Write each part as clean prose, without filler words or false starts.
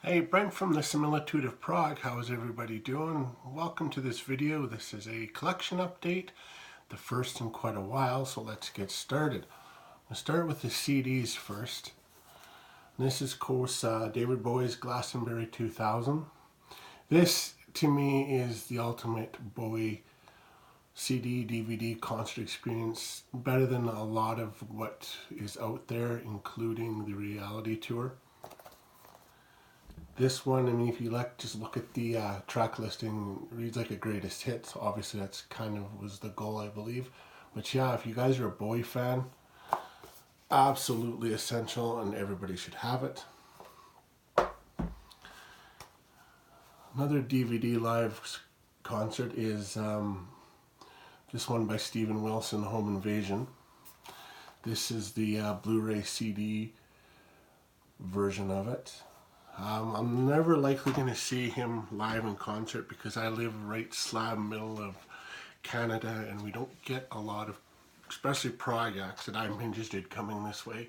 Hey, Brent from the Similitude of Prog. How is everybody doing? Welcome to this video. This is a collection update, the first in quite a while, so let's get started. I'll start with the CDs first. This is, of course, David Bowie's Glastonbury 2000. This, to me, is the ultimate Bowie CD, DVD concert experience, better than a lot of what is out there, including the reality tour. This one, I mean, if you just look at the track listing, it reads like a greatest hits. Obviously, that's kind of was the goal, I believe. But yeah, if you guys are a Bowie fan, absolutely essential, and everybody should have it. Another DVD live concert is this one by Steven Wilson, Home Invasion. This is the Blu-ray CD version of it. I'm never likely going to see him live in concert because I live right slab middle of Canada and we don't get a lot of, especially prog acts that I'm interested coming this way.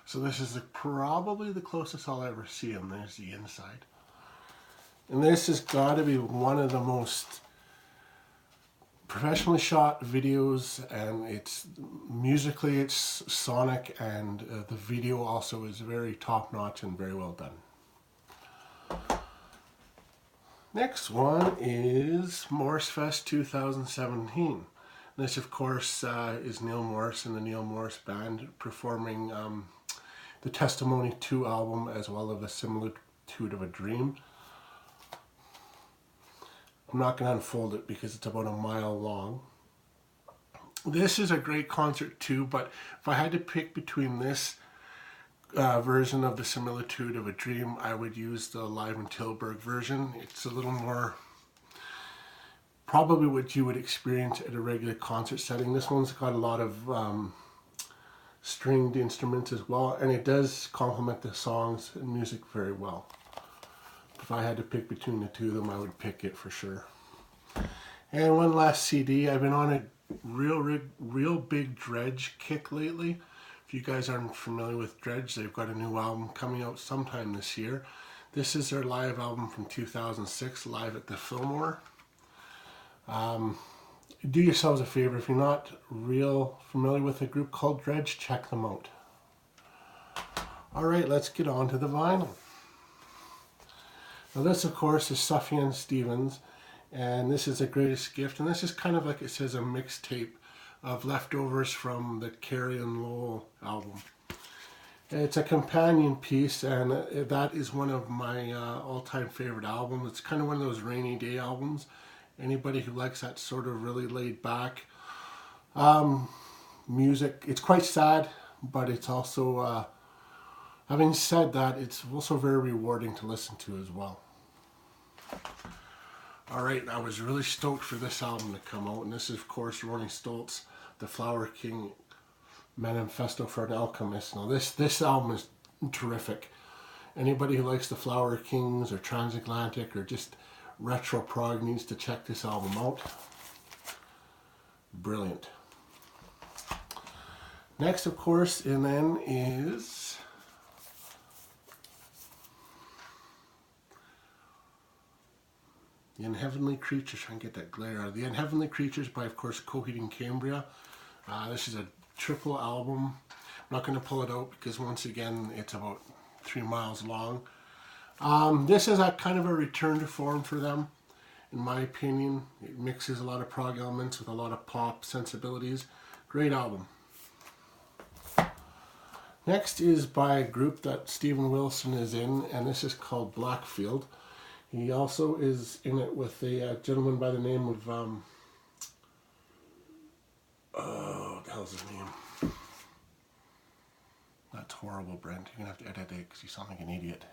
So this is probably the closest I'll ever see him. There's the inside. And this has got to be one of the most professionally shot videos, and it's musically it's sonic, and the video also is very top notch and very well done. Next one is Morse Fest 2017. This, of course, is Neal Morse and the Neal Morse Band performing the Testimony 2 album as well as the Similitude of a Dream. I'm not going to unfold it because it's about a mile long. This is a great concert too, but if I had to pick between this version of the Similitude of a Dream, I would use the Live in Tilburg version. It's a little more probably what you would experience at a regular concert setting. This one's got a lot of stringed instruments as well, and it does complement the songs and music very well. If I had to pick between the two of them, I would pick it for sure. And one last CD. I've been on a real big Dredge kick lately. If you guys aren't familiar with Dredge, they've got a new album coming out sometime this year. This is their live album from 2006, live at the Fillmore. Do yourselves a favor, if you're not real familiar with a group called Dredge, check them out. Alright, let's get on to the vinyl. Now this, of course, is Sufjan Stevens, and this is The Greatest Gift, and this is kind of like it says a mixtape of leftovers from the Carey and Lowell album. It's a companion piece, and that is one of my all-time favorite albums. It's kind of one of those rainy day albums. Anybody who likes that sort of really laid back music, it's quite sad, but it's also, having said that, it's also very rewarding to listen to as well. Alright, I was really stoked for this album to come out, and this is, of course, Ronnie Stoltz, The Flower King Manifesto for an Alchemist. Now, this album is terrific. Anybody who likes the Flower Kings or Transatlantic or just retro prog needs to check this album out. Brilliant. Next, of course, and then is The Unheavenly Creatures. Try and get that glare out. The Unheavenly Creatures by, of course, Coheed and Cambria. This is a triple album. I'm not going to pull it out because, once again, it's about 3 miles long. This is a kind of a return to form for them, in my opinion. It mixes a lot of prog elements with a lot of pop sensibilities. Great album. Next is by a group that Steven Wilson is in, and this is called Backfield. He also is in it with a gentleman by the name of, what the hell's his name? That's horrible, Brent. You're going to have to edit it because you sound like an idiot.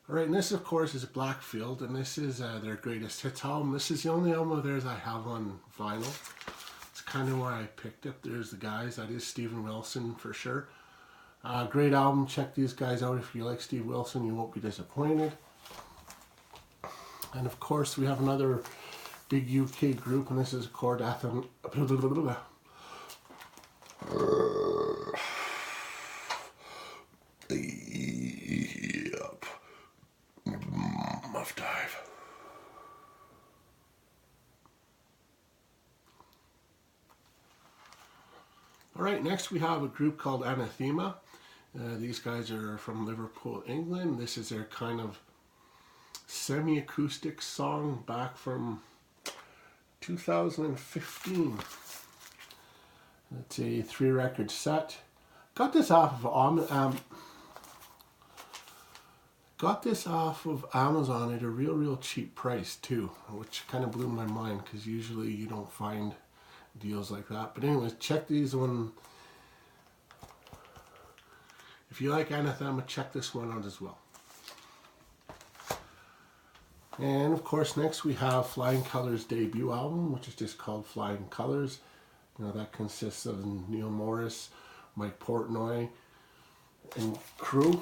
Alright, and this, of course, is Backfield, and this is their greatest hits album. This is the only album of theirs I have on vinyl. It's kind of why I picked it. There's the guys. That is Steven Wilson for sure. Great album. Check these guys out. If you like Steve Wilson, you won't be disappointed. And of course, we have another big UK group, and this is called Yep. Muff dive. Alright, next we have a group called Anathema. These guys are from Liverpool, England. This is their kind of semi-acoustic song back from 2015. It's a 3-record set. Got this off of Amazon at a real cheap price too, which kind of blew my mind because usually you don't find deals like that. But anyways, check these one. If you like Anathema, check this one out as well. And of course, next we have Flying Colours' debut album, which is just called Flying Colours. You know, that consists of Neal Morse, Mike Portnoy, and crew.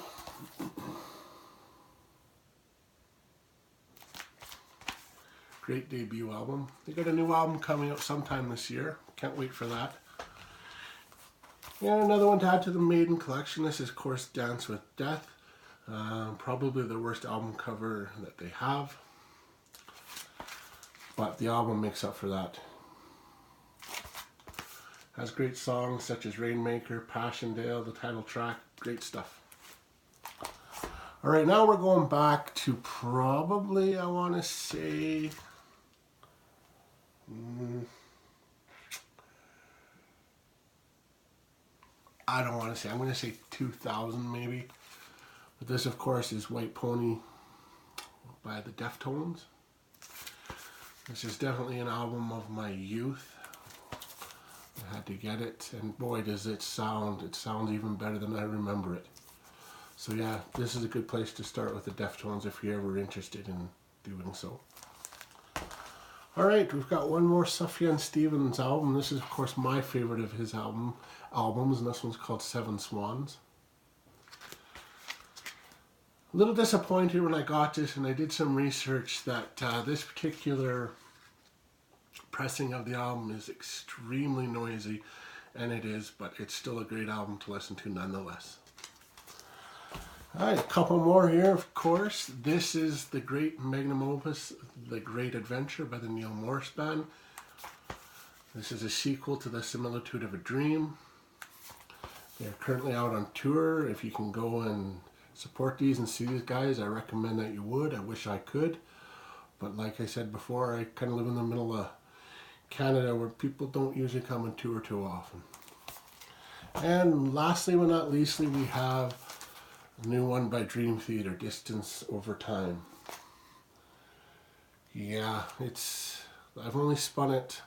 Great debut album. They got a new album coming out sometime this year. Can't wait for that. And another one to add to the Maiden collection. This is, of course, Dance with Death. Probably the worst album cover that they have. But the album makes up for that. Has great songs such as Rainmaker, Passchendaele, the title track. Great stuff. Alright, now we're going back to probably, I want to say, I don't want to say, I'm going to say 2000 maybe. But this, of course, is White Pony by the Deftones. This is definitely an album of my youth. I had to get it, and boy does it sound. It sounds even better than I remember it. So yeah, this is a good place to start with the Deftones if you're ever interested in doing so. Alright, we've got one more Sufjan Stevens album. This is, of course, my favorite of his albums, and this one's called Seven Swans. A little disappointed when I got this, and I did some research that this particular pressing of the album is extremely noisy, and it is, but it's still a great album to listen to nonetheless. Alright, a couple more here, of course. This is the great magnum opus, The Great Adventure by the Neal Morse Band. This is a sequel to the Similitude of a Dream. They're currently out on tour. If you can go and support these and see these guys, I recommend that you would. I wish I could. But like I said before, I kind of live in the middle of Canada where people don't usually come on tour too often. And lastly but not leastly, we have a new one by Dream Theater, Distance Over Time. Yeah, I've only spun it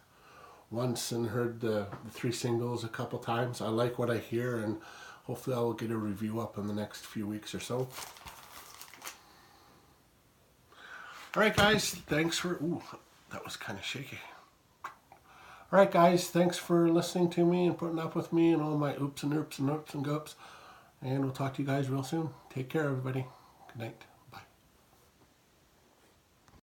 once and heard the 3 singles a couple times. I like what I hear, and hopefully I will get a review up in the next few weeks or so. Alright guys, thanks for... Ooh, that was kind of shaky. Alright guys, thanks for listening to me and putting up with me and all my oops and oops and oops and goops. And we'll talk to you guys real soon. Take care, everybody. Good night.